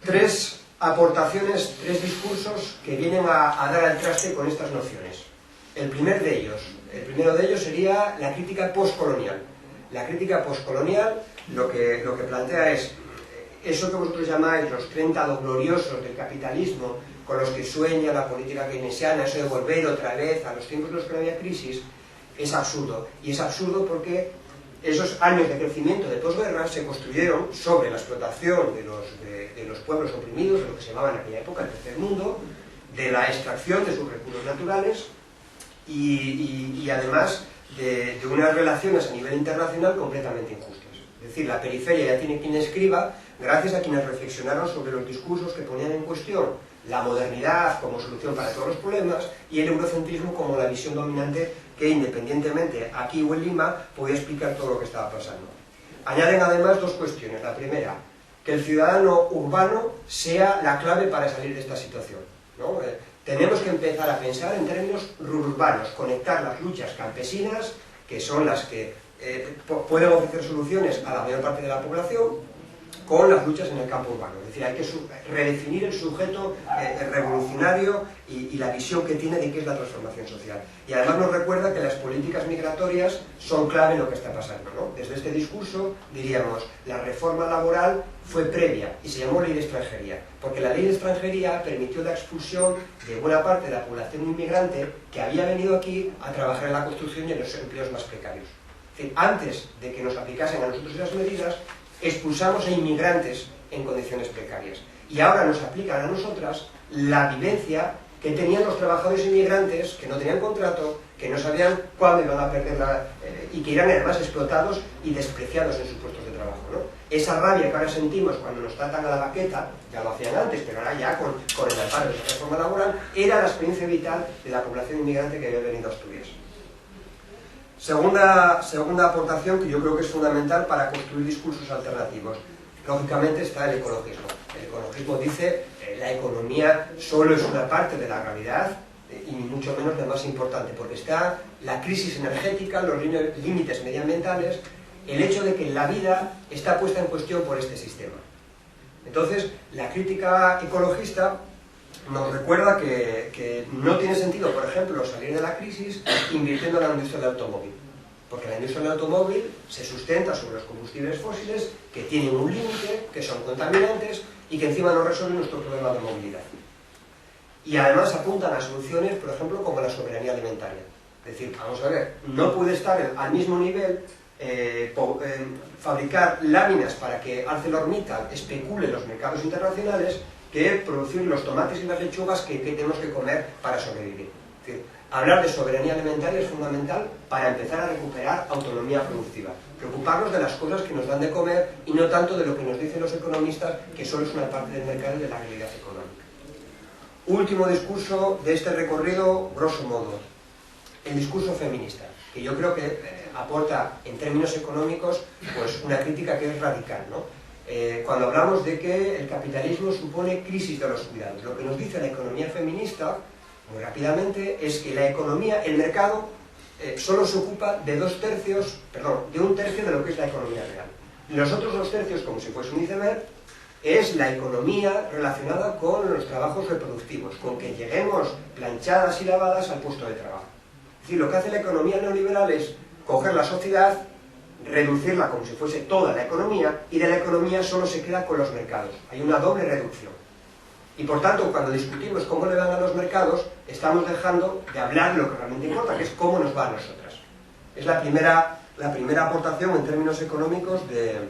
tres aportaciones, tres discursos que vienen a dar al traste con estas nociones. El primero de ellos sería la crítica postcolonial. La crítica postcolonial lo que plantea es eso que vosotros llamáis los 30 gloriosos del capitalismo, con los que sueña la política keynesiana, eso de volver otra vez a los tiempos en los que no había crisis, es absurdo. Y es absurdo porque esos años de crecimiento de posguerra se construyeron sobre la explotación de los pueblos oprimidos, de lo que se llamaba en aquella época el tercer mundo, de la extracción de sus recursos naturales y además de unas relaciones a nivel internacional completamente injustas. Es decir, la periferia ya tiene quien escriba gracias a quienes reflexionaron sobre los discursos que ponían en cuestión la modernidad como solución para todos los problemas y el eurocentrismo como la visión dominante que independientemente aquí o en Lima podía explicar todo lo que estaba pasando. Añaden además dos cuestiones. La primera, que el ciudadano urbano sea la clave para salir de esta situación, ¿no? Tenemos que empezar a pensar en términos rurbanos, conectar las luchas campesinas, que son las que pueden ofrecer soluciones a la mayor parte de la población, con las luchas en el campo urbano. Es decir, hay que redefinir el sujeto revolucionario y la visión que tiene de qué es la transformación social. Y además nos recuerda que las políticas migratorias son clave en lo que está pasando, ¿no? Desde este discurso diríamos, la reforma laboral fue previa y se llamó ley de extranjería, porque la ley de extranjería permitió la expulsión de buena parte de la población inmigrante que había venido aquí a trabajar en la construcción y en los empleos más precarios. Es decir, antes de que nos aplicasen a nosotros esas medidas, expulsamos a inmigrantes en condiciones precarias. Y ahora nos aplican a nosotras la vivencia que tenían los trabajadores inmigrantes que no tenían contrato, que no sabían cuándo iban a perder y que eran además explotados y despreciados en sus puestos de trabajo, ¿no? Esa rabia que ahora sentimos cuando nos tratan a la baqueta, ya lo hacían antes, pero ahora ya con el amparo de esa reforma laboral, era la experiencia vital de la población inmigrante que había venido a Asturias. Segunda aportación que yo creo que es fundamental para construir discursos alternativos. Lógicamente está el ecologismo. El ecologismo dice que la economía solo es una parte de la realidad y ni mucho menos la más importante, porque está la crisis energética, los límites medioambientales, el hecho de que la vida está puesta en cuestión por este sistema. Entonces, la crítica ecologista nos recuerda que no tiene sentido, por ejemplo, salir de la crisis invirtiendo en la industria del automóvil, porque la industria del automóvil se sustenta sobre los combustibles fósiles que tienen un límite, que son contaminantes y que encima no resuelven nuestro problema de movilidad. Y además apuntan a soluciones, por ejemplo, como la soberanía alimentaria. Es decir, vamos a ver, no puede estar al mismo nivel fabricar láminas para que ArcelorMittal especule en los mercados internacionales que producir los tomates y las lechugas que tenemos que comer para sobrevivir. Es decir, hablar de soberanía alimentaria es fundamental para empezar a recuperar autonomía productiva. Preocuparnos de las cosas que nos dan de comer y no tanto de lo que nos dicen los economistas, que solo es una parte del mercado y de la realidad económica. Último discurso de este recorrido, grosso modo, el discurso feminista, que yo creo que aporta en términos económicos pues una crítica que es radical, ¿no? Cuando hablamos de que el capitalismo supone crisis de los cuidados, lo que nos dice la economía feminista, muy rápidamente, es que la economía, el mercado, solo se ocupa de un tercio de lo que es la economía real. Los otros 2 tercios, como si fuese un iceberg, es la economía relacionada con los trabajos reproductivos, con que lleguemos planchadas y lavadas al puesto de trabajo. Es decir, lo que hace la economía neoliberal es coger la sociedad, reducirla como si fuese toda la economía, y de la economía solo se queda con los mercados. Hay una doble reducción. Y por tanto, cuando discutimos cómo le van a los mercados, estamos dejando de hablar de lo que realmente importa, que es cómo nos va a nosotras. Es la primera aportación en términos económicos del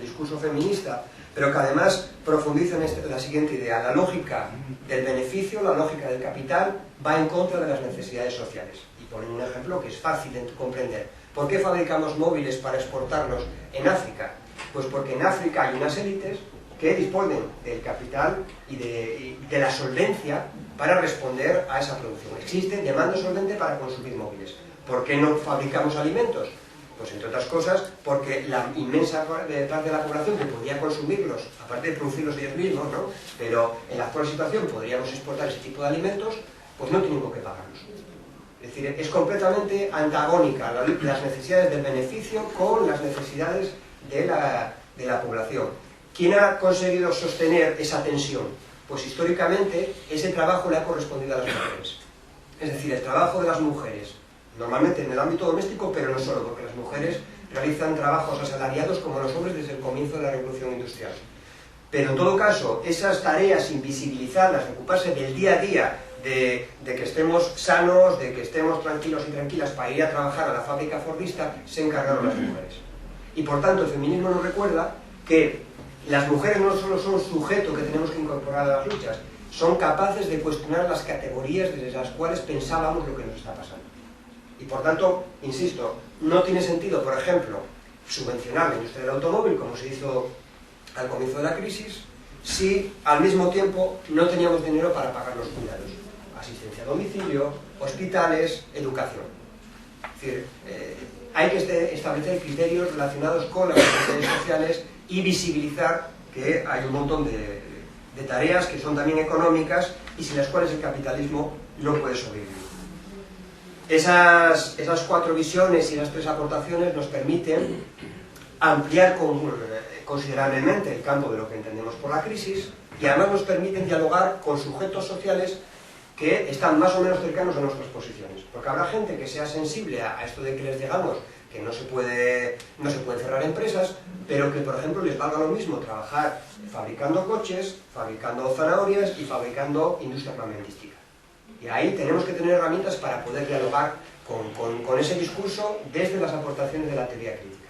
discurso feminista, pero que además profundiza en la siguiente idea. La lógica del beneficio, la lógica del capital, va en contra de las necesidades sociales. Y ponen un ejemplo que es fácil de comprender. ¿Por qué fabricamos móviles para exportarlos en África? Pues porque en África hay unas élites que disponen del capital y de la solvencia para responder a esa producción. Existe demanda solvente para consumir móviles. ¿Por qué no fabricamos alimentos? Pues entre otras cosas porque la inmensa parte de la población que podría consumirlos, aparte de producirlos ellos mismos, ¿no? Pero en la actual situación podríamos exportar ese tipo de alimentos, pues no tienen con qué pagarlos. Es decir, es completamente antagónica las necesidades del beneficio con las necesidades de la población. ¿Quién ha conseguido sostener esa tensión? Pues históricamente ese trabajo le ha correspondido a las mujeres. Es decir, el trabajo de las mujeres, normalmente en el ámbito doméstico, pero no solo, porque las mujeres realizan trabajos asalariados como los hombres desde el comienzo de la Revolución Industrial. Pero en todo caso, esas tareas invisibilizadas, de ocuparse del día a día, de que estemos sanos, de que estemos tranquilos y tranquilas para ir a trabajar a la fábrica fordista, se encargaron las mujeres. Y por tanto el feminismo nos recuerda que las mujeres no solo son sujeto que tenemos que incorporar a las luchas, son capaces de cuestionar las categorías desde las cuales pensábamos lo que nos está pasando. Y por tanto, insisto, no tiene sentido, por ejemplo, subvencionar la industria del automóvil, como se hizo al comienzo de la crisis, si al mismo tiempo no teníamos dinero para pagar los cuidados. Asistencia a domicilio, hospitales, educación. Es decir, hay que establecer criterios relacionados con las necesidades sociales y visibilizar que hay un montón de tareas que son también económicas y sin las cuales el capitalismo no puede sobrevivir. Esas 4 visiones y las 3 aportaciones nos permiten ampliar considerablemente el campo de lo que entendemos por la crisis y además nos permiten dialogar con sujetos sociales que están más o menos cercanos a nuestras posiciones. Porque habrá gente que sea sensible a esto de que les digamos que no se puede cerrar empresas, pero que, por ejemplo, les valga lo mismo trabajar fabricando coches, fabricando zanahorias y fabricando industria armamentística. Y ahí tenemos que tener herramientas para poder dialogar con ese discurso desde las aportaciones de la teoría crítica.